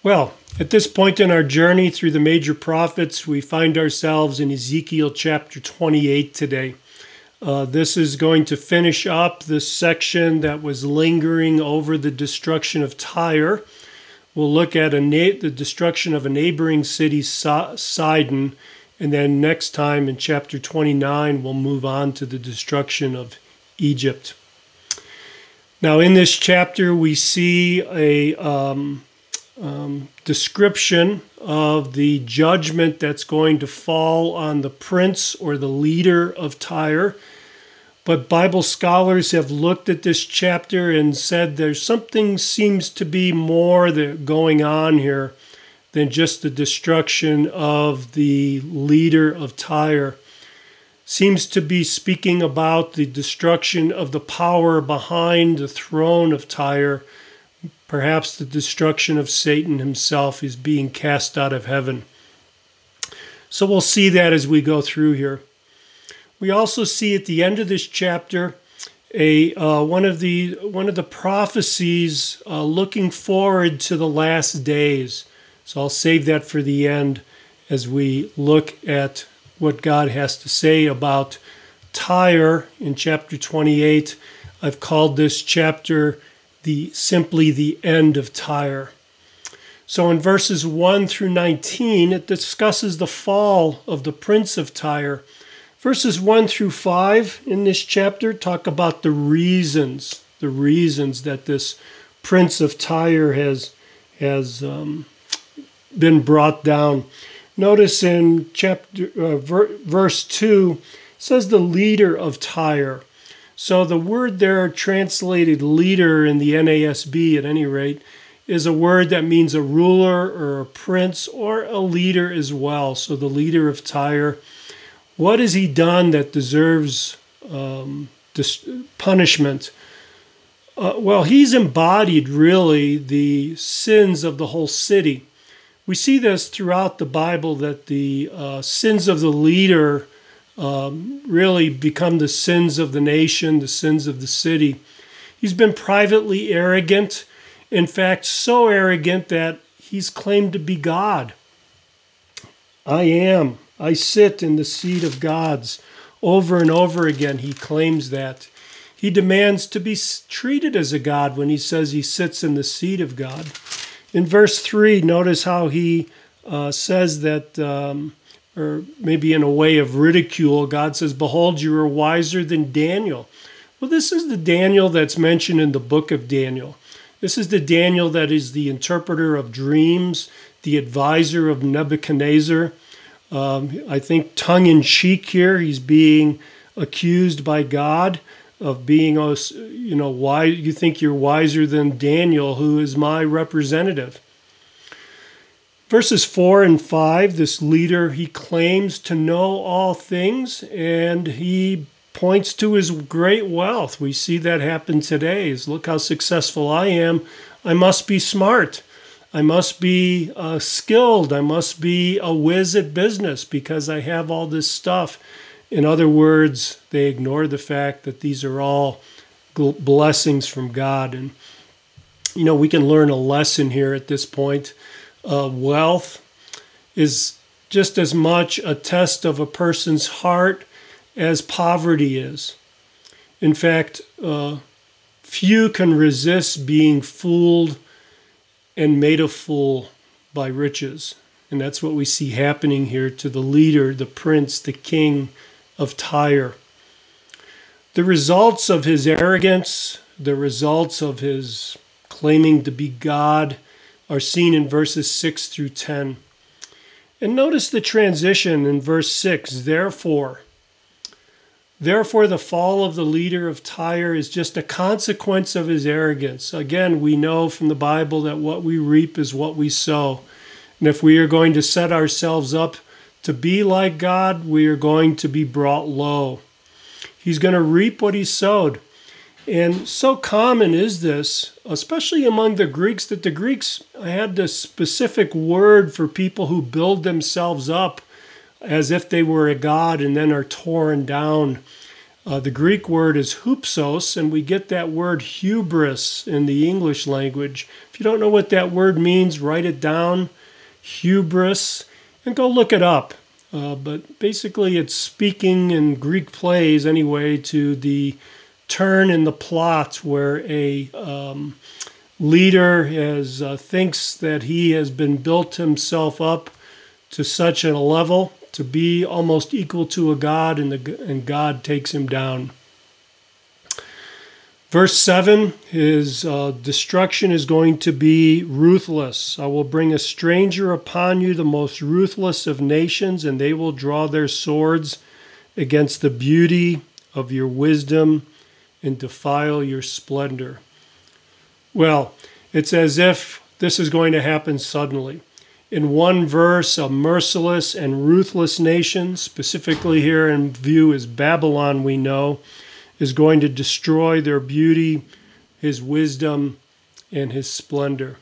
Well, at this point in our journey through the major prophets, we find ourselves in Ezekiel chapter 28 today. This is going to finish up this section that was lingering over the destruction of Tyre. We'll look at the destruction of a neighboring city, Sidon, and then next time in chapter 29, we'll move on to the destruction of Egypt. Now, in this chapter, we see a description of the judgment that's going to fall on the prince or the leader of Tyre. But Bible scholars have looked at this chapter and said there's something seems to be more going on here than just the destruction of the leader of Tyre. Seems to be speaking about the destruction of the power behind the throne of Tyre. Perhaps the destruction of Satan himself is being cast out of heaven. So we'll see that as we go through here. We also see at the end of this chapter one of the prophecies looking forward to the last days. So I'll save that for the end as we look at what God has to say about Tyre in chapter 28. I've called this chapter simply the end of Tyre. So in verses 1 through 19, it discusses the fall of the prince of Tyre. Verses 1 through 5 in this chapter talk about the reasons that this prince of Tyre has been brought down. Notice in verse 2, it says the leader of Tyre. So the word there translated leader in the NASB at any rate is a word that means a ruler or a prince or a leader as well. So the leader of Tyre. What has he done that deserves punishment? Well, he's embodied really the sins of the whole city. We see this throughout the Bible that the sins of the leader really become the sins of the nation, the sins of the city. He's been privately arrogant. In fact, so arrogant that he's claimed to be God. I sit in the seat of gods. Over and over again, he claims that. He demands to be treated as a god when he says he sits in the seat of God. In verse 3, notice how he says that, or maybe in a way of ridicule, God says, "Behold, you are wiser than Daniel." Well, this is the Daniel that's mentioned in the book of Daniel. This is the Daniel that is the interpreter of dreams, the advisor of Nebuchadnezzar. I think tongue-in-cheek here, he's being accused by God of being, why you think you're wiser than Daniel, who is my representative. Verses 4 and 5, this leader, he claims to know all things, and he points to his great wealth. We see that happen today. Look how successful I am. I must be smart. I must be skilled. I must be a whiz at business because I have all this stuff. In other words, they ignore the fact that these are all blessings from God. And, we can learn a lesson here at this point. Wealth is just as much a test of a person's heart as poverty is. In fact, few can resist being fooled and made a fool by riches. And that's what we see happening here to the leader, the prince, the king of Tyre. The results of his arrogance, the results of his claiming to be God are seen in verses 6 through 10. And notice the transition in verse 6, Therefore, the fall of the leader of Tyre is just a consequence of his arrogance. Again, we know from the Bible that what we reap is what we sow. And if we are going to set ourselves up to be like God, we are going to be brought low. He's going to reap what he sowed. And so common is this, especially among the Greeks, that the Greeks had this specific word for people who build themselves up as if they were a god and then are torn down. The Greek word is hupsos, and we get that word hubris in the English language. If you don't know what that word means, write it down, hubris, and go look it up. But basically it's speaking in Greek plays anyway to the turn in the plot where a leader thinks that he has been built himself up to such a level to be almost equal to a god, and God takes him down. Verse 7, his destruction is going to be ruthless. I will bring a stranger upon you, the most ruthless of nations, and they will draw their swords against the beauty of your wisdom and defile your splendor. Well, it's as if this is going to happen suddenly. In one verse, a merciless and ruthless nation, specifically here in view is Babylon, we know, is going to destroy their beauty, his wisdom, and his splendor.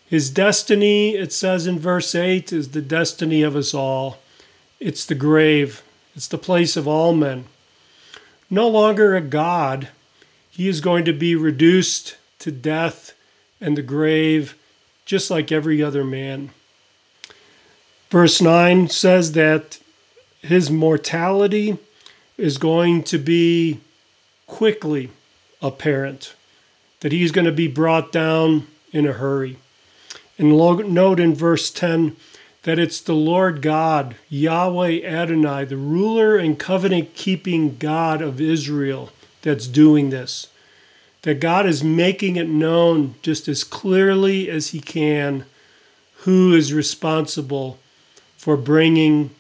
His destiny, it says in verse 8, is the destiny of us all. It's the grave. It's the place of all men. No longer a god, he is going to be reduced to death and the grave, just like every other man. Verse 9 says that his mortality is going to be quickly apparent, that he's going to be brought down in a hurry. And note in verse 10 that it's the Lord God, Yahweh Adonai, the ruler and covenant-keeping God of Israel, that's doing this. That God is making it known just as clearly as he can who is responsible for bringing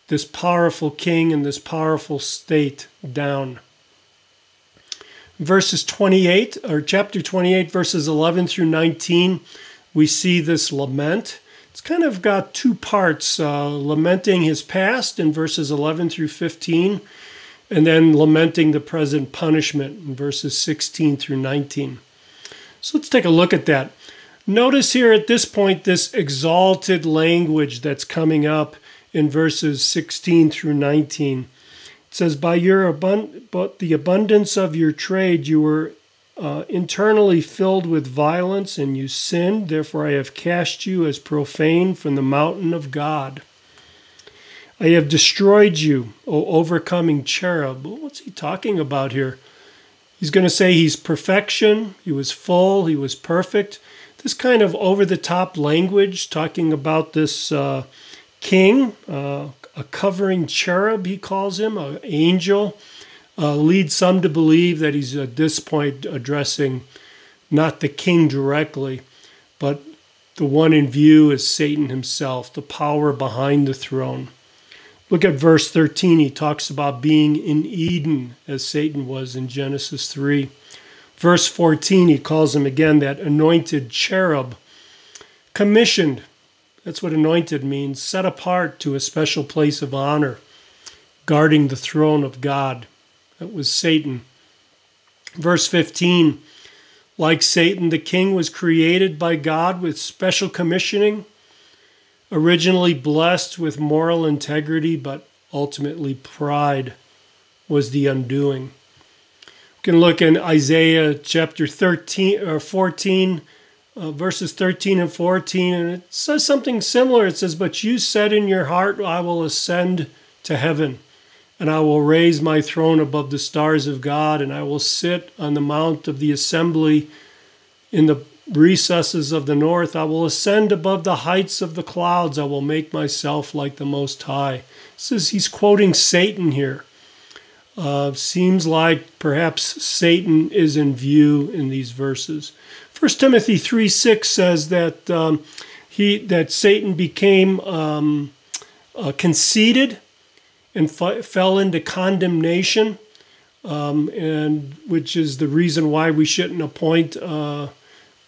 this powerful king and this powerful state down. Verses 28, or chapter 28, verses 11 through 19, we see this lament. It's kind of got two parts, lamenting his past in verses 11 through 15, and then lamenting the present punishment in verses 16 through 19. So let's take a look at that. Notice here at this point this exalted language that's coming up in verses 16 through 19. It says, by the abundance of your trade you were internally filled with violence, and you sinned. Therefore I have cast you as profane from the mountain of God. I have destroyed you, O overcoming cherub. Well, what's he talking about here? He's going to say he's perfection. He was full. He was perfect. This kind of over-the-top language talking about this king, a covering cherub, he calls him, an angel, leads some to believe that he's at this point addressing not the king directly, but the one in view is Satan himself, the power behind the throne. Look at verse 13. He talks about being in Eden as Satan was in Genesis 3. Verse 14, he calls him again that anointed cherub, commissioned. That's what anointed means, set apart to a special place of honor, guarding the throne of God. That was Satan. Verse 15, like Satan, the king was created by God with special commissioning, originally blessed with moral integrity, but ultimately pride was the undoing. We can look in Isaiah chapter 14, verses 13 and 14, and it says something similar. It says, but you said in your heart, I will ascend to heaven, and I will raise my throne above the stars of God, and I will sit on the mount of the assembly in the recesses of the north. I will ascend above the heights of the clouds. I will make myself like the Most High. This is, he's quoting Satan here. Seems like perhaps Satan is in view in these verses. 1 Timothy 3:6 says that that Satan became conceited and fell into condemnation, and which is the reason why we shouldn't appoint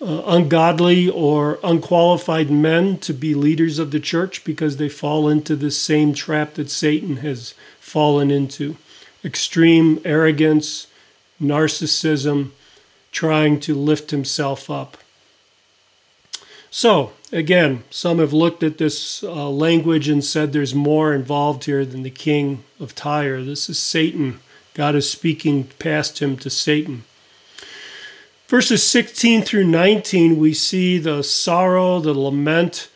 ungodly or unqualified men to be leaders of the church, because they fall into the same trap that Satan has fallen into. Extreme arrogance, narcissism, trying to lift himself up. So, again, some have looked at this language and said there's more involved here than the king of Tyre. This is Satan God is speaking past him to Satan. Verses 16 through 19, we see the sorrow, the lament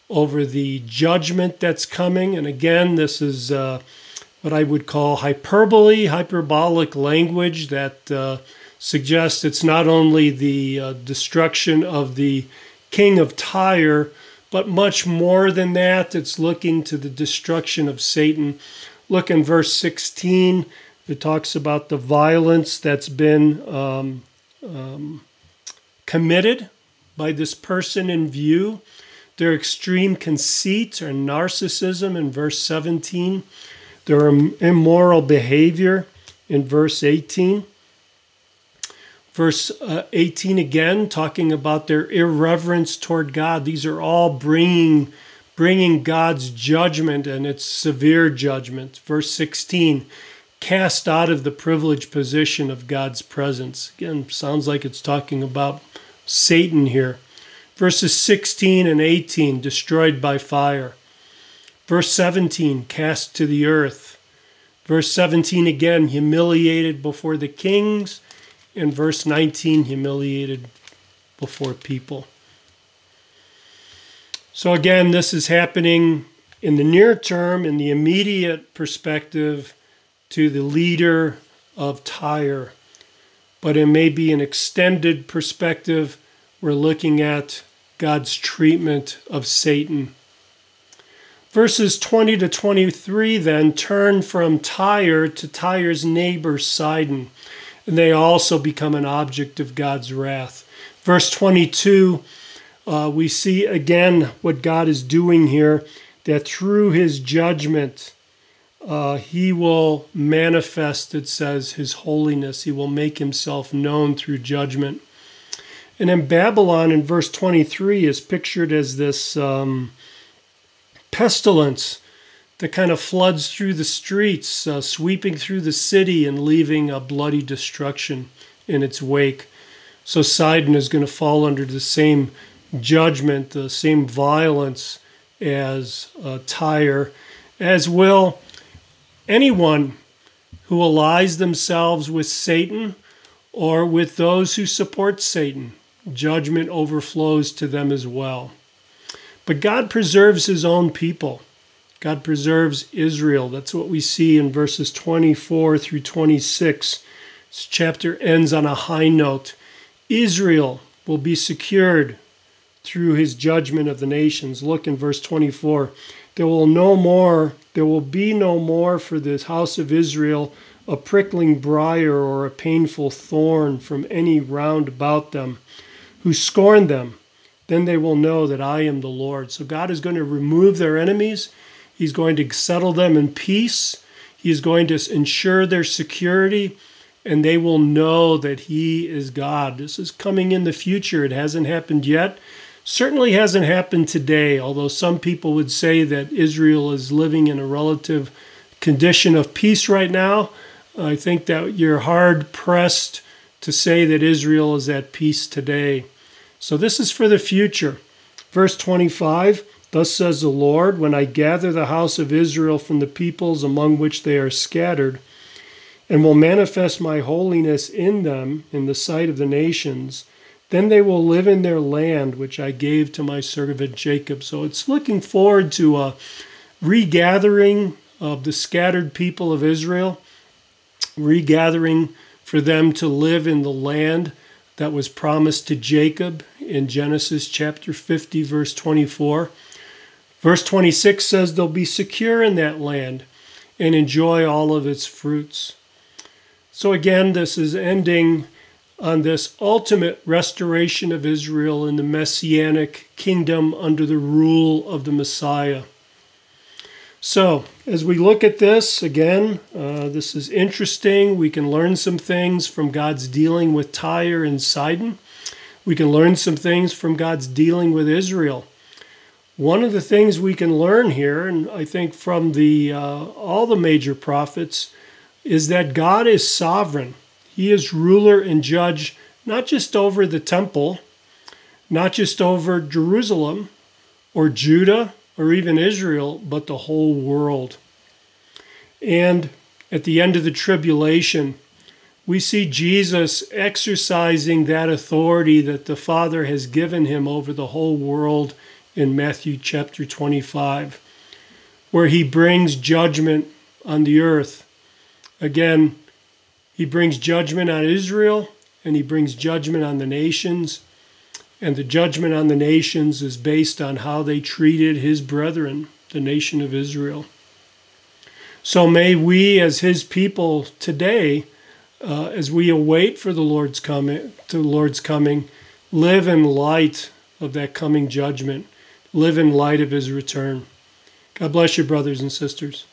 over the judgment that's coming. And again, this is what I would call hyperbolic language that suggests it's not only the destruction of the king of Tyre, but much more than that. It's looking to the destruction of Satan. Look in verse 16. It talks about the violence that's been committed by this person in view. Their extreme conceit or narcissism in verse 17. Their immoral behavior in verse 18. Verse 18 again, talking about their irreverence toward God. These are all bringing God's judgment, and it's severe judgment. Verse 16, cast out of the privileged position of God's presence. Again, sounds like it's talking about Satan here. Verses 16 and 18, destroyed by fire. Verse 17, cast to the earth. Verse 17 again, humiliated before the kings. And verse 19, humiliated before people. So again, this is happening in the near term, in the immediate perspective to the leader of Tyre. But it may be an extended perspective. We're looking at God's treatment of Satan. Verses 20 to 23 then turn from Tyre to Tyre's neighbor Sidon. And they also become an object of God's wrath. Verse 22, we see again what God is doing here, that through his judgment, he will manifest, it says, his holiness. He will make himself known through judgment. And then Babylon in verse 23 is pictured as this pestilence that kind of floods through the streets, sweeping through the city and leaving a bloody destruction in its wake. So Sidon is going to fall under the same judgment, the same violence as Tyre, as will anyone who allies themselves with Satan or with those who support Satan. Judgment overflows to them as well. But God preserves his own people. God preserves Israel. That's what we see in verses 24 through 26. This chapter ends on a high note. Israel will be secured through his judgment of the nations. Look in verse 24. There will be no more for the house of Israel a prickling briar or a painful thorn from any round about them, who scorn them. Then they will know that I am the Lord. So God is going to remove their enemies. He's going to settle them in peace. He is going to ensure their security, and they will know that he is God. This is coming in the future. It hasn't happened yet. Certainly hasn't happened today, although some people would say that Israel is living in a relative condition of peace right now. I think that you're hard-pressed to say that Israel is at peace today. So this is for the future. Verse 25, thus says the Lord, when I gather the house of Israel from the peoples among which they are scattered, and will manifest my holiness in them in the sight of the nations, then they will live in their land, which I gave to my servant Jacob. So it's looking forward to a regathering of the scattered people of Israel, regathering for them to live in the land that was promised to Jacob in Genesis chapter 50, verse 24. Verse 26 says they'll be secure in that land and enjoy all of its fruits. So again, this is ending on this ultimate restoration of Israel in the Messianic kingdom under the rule of the Messiah. So, as we look at this, again, this is interesting. We can learn some things from God's dealing with Tyre and Sidon. We can learn some things from God's dealing with Israel. One of the things we can learn here, and I think from all the major prophets, is that God is sovereign. He is ruler and judge, not just over the temple, not just over Jerusalem or Judah or even Israel, but the whole world. And at the end of the tribulation, we see Jesus exercising that authority that the Father has given him over the whole world in Matthew chapter 25, where he brings judgment on the earth. Again, he brings judgment on Israel, and he brings judgment on the nations. And the judgment on the nations is based on how they treated his brethren, the nation of Israel. So may we, as his people today, as we await for the Lord's coming, live in light of that coming judgment. Live in light of his return. God bless you, brothers and sisters.